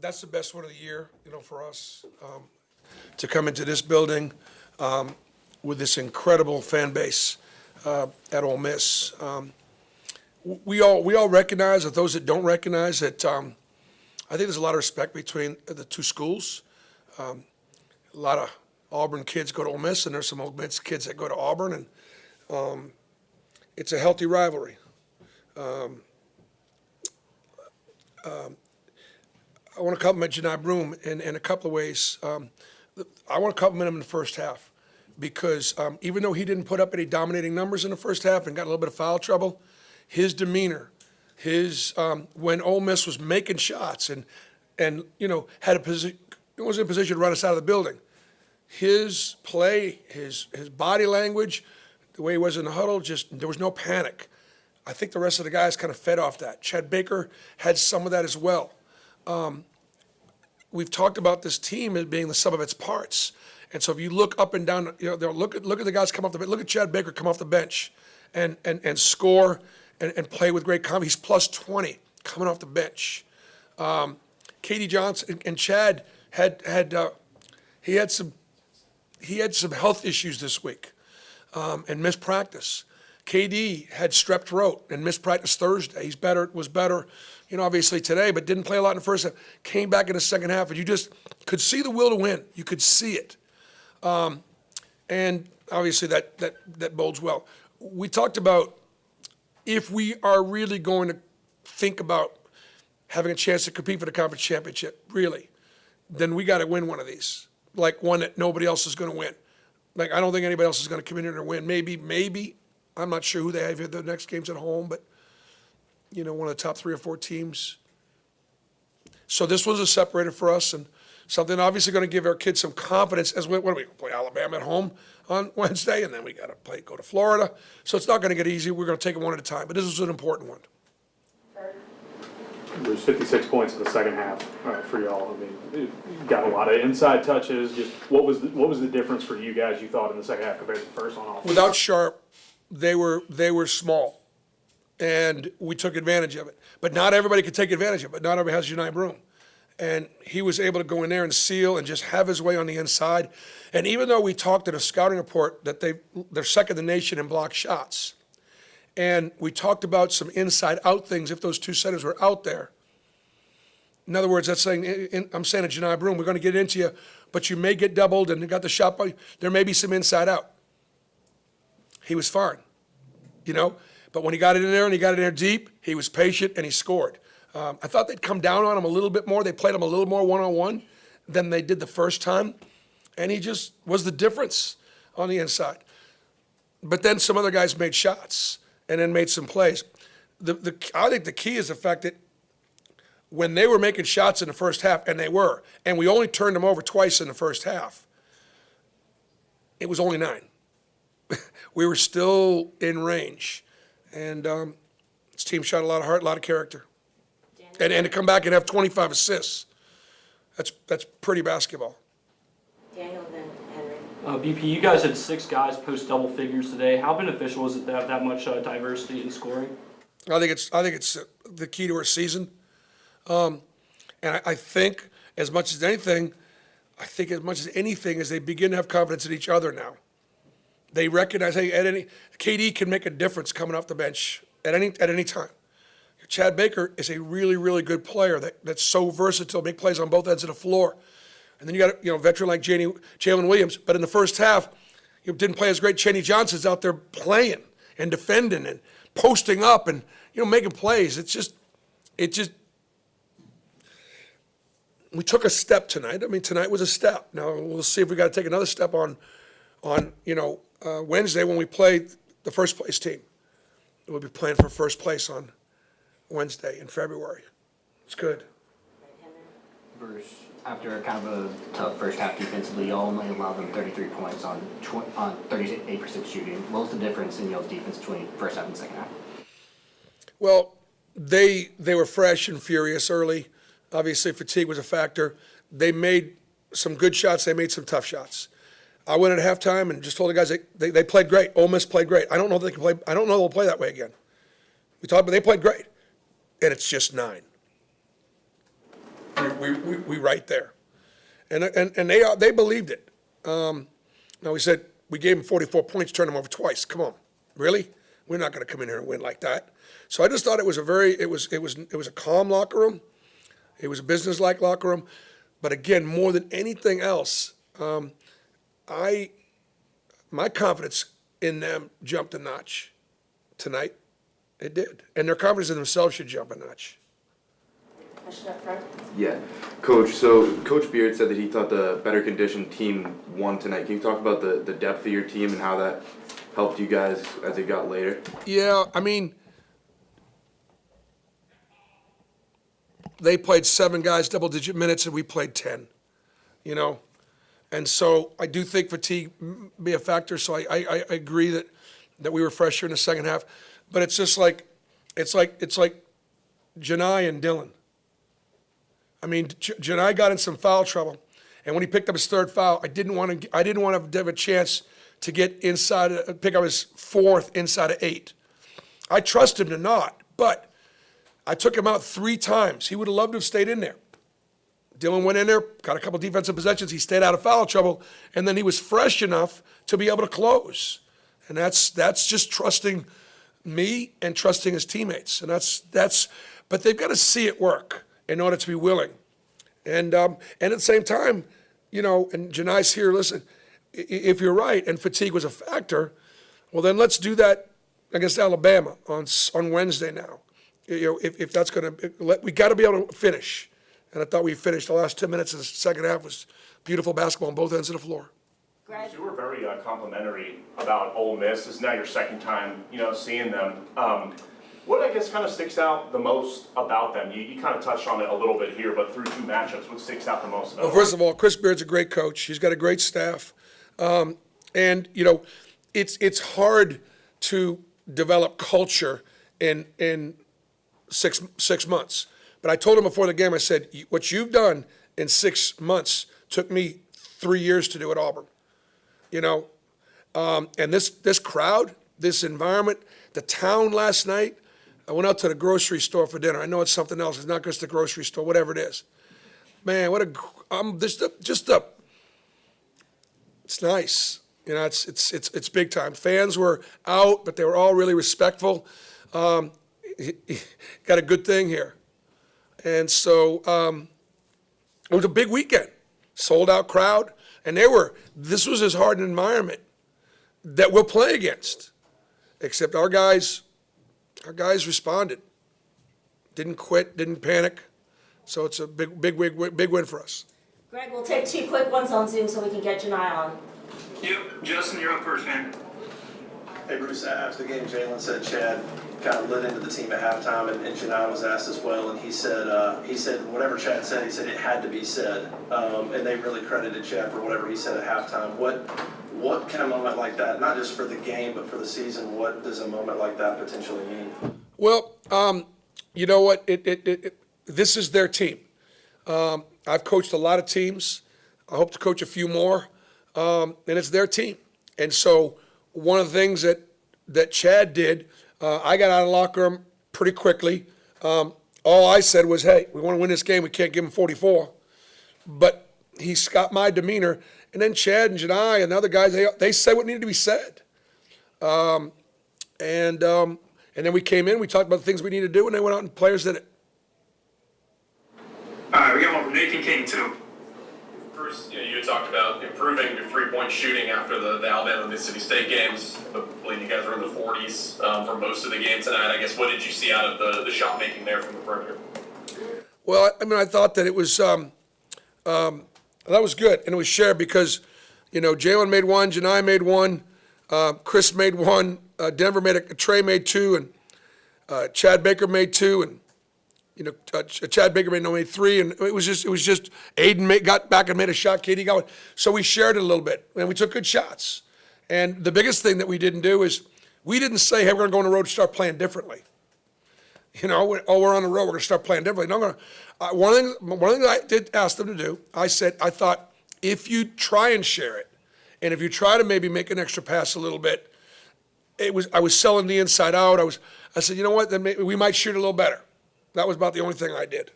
That's the best one of the year, for us, to come into this building with this incredible fan base at Ole Miss. We all recognize, that those that don't recognize that, I think there's a lot of respect between the two schools. A lot of Auburn kids go to Ole Miss, and there's some Ole Miss kids that go to Auburn, and it's a healthy rivalry. I want to compliment Janai Broom in a couple of ways. I want to compliment him in the first half because even though he didn't put up any dominating numbers in the first half and got a little bit of foul trouble, his demeanor, when Ole Miss was making shots and had a position, was in a position to run us out of the building, his play, his body language, the way he was in the huddle, there was no panic. I think the rest of the guys kind of fed off that. Chad Baker had some of that as well. We've talked about this team as being the sum of its parts. And so if you look up and down, look at the guys come off the bench. Look at Chad Baker come off the bench and score and play with great confidence. He's plus 20 coming off the bench. KD Johnson and Chad had some health issues this week and missed practice. KD had strep throat and missed practice Thursday. Was better, obviously today, but didn't play a lot in the first half. Came back in the second half, and you just could see the will to win. You could see it, and obviously that bodes well. We talked about if we are really going to think about having a chance to compete for the conference championship, really, then we got to win one of these, like one that nobody else is going to win. Like I don't think anybody else is going to come in here and win. Maybe. I'm not sure who they have here. The next game's at home, but, one of the top 3 or 4 teams. So this was a separator for us and something obviously going to give our kids some confidence as what do we play Alabama at home on Wednesday, and then we got to go to Florida. So it's not going to get easy. We're going to take it one at a time, but this was an important one. There's 56 points in the second half for y'all. I mean, you got a lot of inside touches. Just what was the difference for you guys, you thought, in the second half compared to the first on offense? Without Sharp, they were small, and we took advantage of it. But not everybody could take advantage of it. Not everybody has Janai Broom. And he was able to go in there and seal and just have his way on the inside. And even though we talked in a scouting report that they're second in the nation in block shots, and we talked about some inside-out things if those two centers were out there. In other words, I'm saying to Janai Broom, we're going to get into you, but you may get doubled and you got the shot by. There may be some inside-out. He was fine, But when he got it in there and he got it in there deep, he was patient and he scored. I thought they'd come down on him a little bit more. They played him a little more one-on-one than they did the first time. And he just was the difference on the inside. But then some other guys made shots and then made some plays. I think the key is the fact that when they were making shots in the first half, and they were, and we only turned them over twice in the first half, it was only 9. We were still in range, and this team shot a lot of heart, a lot of character, and to come back and have 25 assists, that's pretty basketball. Daniel, then Henry. BP, you guys had 6 guys post double figures today. How beneficial is it to have that much diversity in scoring? I think it's the key to our season, and I think as much as anything, as they begin to have confidence in each other now. They recognize, hey, KD can make a difference coming off the bench at any time. Chad Baker is a really, really good player that's so versatile, make plays on both ends of the floor. And then you got a veteran like Jalen Williams, but in the first half, didn't play as great. Cheney Johnson's out there playing and defending and posting up and making plays. We took a step tonight. I mean, tonight was a step. Now we'll see if we got to take another step on Wednesday when we play the first place team. We'll be playing for first place on Wednesday in February. It's good. Bruce, after kind of a tough first half defensively, you only allowed them 33 points on 38% shooting. What was the difference in y'all's defense between first half and second half? Well, they were fresh and furious early. Obviously, fatigue was a factor. They made some good shots. They made some tough shots. I went at halftime and just told the guys they played great. Ole Miss played great. I don't know if they can play. I don't know they'll play that way again. We talked, but they played great, and it's just 9. we right there. And they believed it. Now we said, we gave them 44 points, turned them over twice. Come on, really? We're not going to come in here and win like that. So I just thought it was a calm locker room. It was a business-like locker room. But again, more than anything else, my confidence in them jumped a notch tonight. It did. And their confidence in themselves should jump a notch. Question up front. Yeah, Coach. So Coach Beard said that he thought the better conditioned team won tonight. Can you talk about the depth of your team and how that helped you guys as it got later? Yeah, I mean, they played 7 guys double-digit minutes, and we played 10, you know? And so I do think fatigue be a factor, so I agree that we were fresher in the second half. But it's just like, it's like Janai and Dylan. I mean, Janai got in some foul trouble, and when he picked up his 3rd foul, I didn't want to have a chance to get inside, pick up his 4th inside of 8. I trust him to not, but I took him out 3 times. He would have loved to have stayed in there. Dylan went in there, got a couple defensive possessions. He stayed out of foul trouble, and then he was fresh enough to be able to close. And that's just trusting me and trusting his teammates. And but they've got to see it work in order to be willing. And at the same time, you know, and Janai's here, listen, if you're right and fatigue was a factor, well, then let's do that against Alabama on Wednesday now. You know, if that's going to, we got to be able to finish. And I thought we finished. The last 10 minutes of the second half was beautiful basketball on both ends of the floor. Greg? You were very complimentary about Ole Miss. This is now your second time, seeing them. What I guess kind of sticks out the most about them? You kind of touched on it a little bit here, but through 2 matchups, what sticks out the most about them? Well, first of all, Chris Beard's a great coach. He's got a great staff. And, you know, it's hard to develop culture in 6 months. But I told him before the game, I said, what you've done in 6 months took me 3 years to do at Auburn. You know, and this crowd, this environment, the town last night, I went out to the grocery store for dinner. I know it's something else. It's not just the grocery store, whatever it is. Man, it's nice. You know, it's big time. Fans were out, but they were all really respectful. Got a good thing here. And so it was a big weekend, sold out crowd, and this was as hard an environment that we'll play against, except our guys responded, didn't quit, didn't panic, so it's a big win for us. Greg, we'll take 2 quick ones on Zoom so we can get Janai on. Yep, Justin, you're up first, man. Hey Bruce, after the game, Jalen said Chad kind of lit into the team at halftime, and Janai was asked as well, and he said whatever Chad said, he said it had to be said, and they really credited Chad for whatever he said at halftime. What kind of moment like that, not just for the game, but for the season, what does a moment like that potentially mean? Well, you know what? This is their team. I've coached a lot of teams. I hope to coach a few more, and it's their team. And so one of the things that Chad did, I got out of the locker room pretty quickly. All I said was, hey, we want to win this game. We can't give them 44. But he's got my demeanor. And then Chad and Janai and the other guys, they said what needed to be said. And then we came in, we talked about the things we need to do, and they went out and players did it. All right, we got one from Nathan King, too. Bruce, you had talked about improving your three-point shooting after the Alabama and Mississippi State games. I believe you guys were in the 40s for most of the game tonight. I guess, what did you see out of the shot making there from the perimeter? Well, I mean, I thought that it was that was good, and it was shared because, you know, Jalen made one, Janai made one, Chris made one, Denver Trey made 2, and Chad Baker made 2, and you know, Chad Baker made 3, and it was just Aiden got back and made a shot. Katie got one, so we shared it a little bit, and we took good shots. And the biggest thing that we didn't do is we didn't say, hey, we're going to go on the road and start playing differently. You know, we're on the road, we're going to start playing differently. No, one thing that I did ask them to do, I thought, if you try and share it, and if you try to maybe make an extra pass a little bit, I was selling the inside out. I said, you know what, then maybe we might shoot a little better. That was about the only thing I did.